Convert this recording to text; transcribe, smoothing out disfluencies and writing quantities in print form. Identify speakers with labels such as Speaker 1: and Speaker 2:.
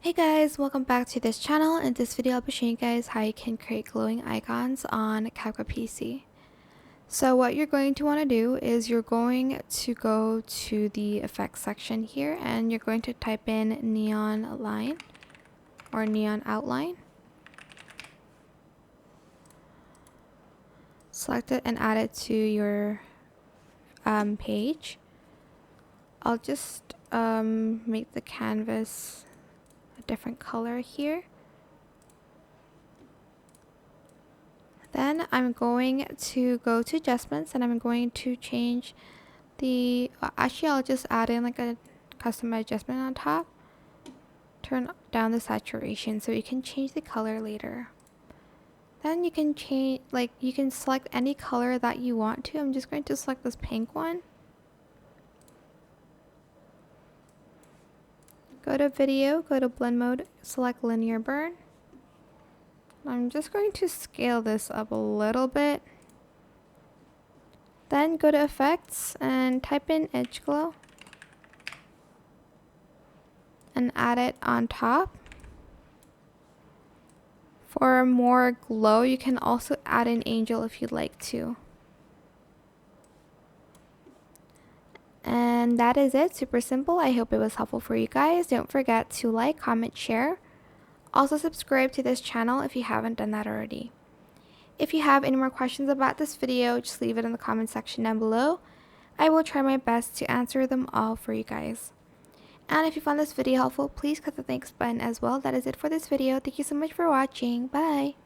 Speaker 1: Hey guys, welcome back to this channel. In this video I'll be showing you guys how you can create glowing icons on CapCut PC. So what you're going to want to do is you're going to go to the effects section here and you're going to type in neon line or neon outline. Select it and add it to your page. I'll just make the canvas a different color here. Then I'm going to go to adjustments and I'm going to change the, actually I'll just add in like a custom adjustment on top. Turn down the saturation so you can change the color later. Then you can change, you can select any color that you want to. I'm just going to select this pink one. Go to video, go to blend mode, select linear burn. I'm just going to scale this up a little bit. Then go to effects and type in edge glow and add it on top. For more glow, you can also add an angel if you'd like to. And that is it, super simple. I hope it was helpful for you guys. Don't forget to like, comment, share. Also subscribe to this channel if you haven't done that already. If you have any more questions about this video, just leave it in the comment section down below. I will try my best to answer them all for you guys. And if you found this video helpful, please click the thanks button as well. That is it for this video. Thank you so much for watching. Bye!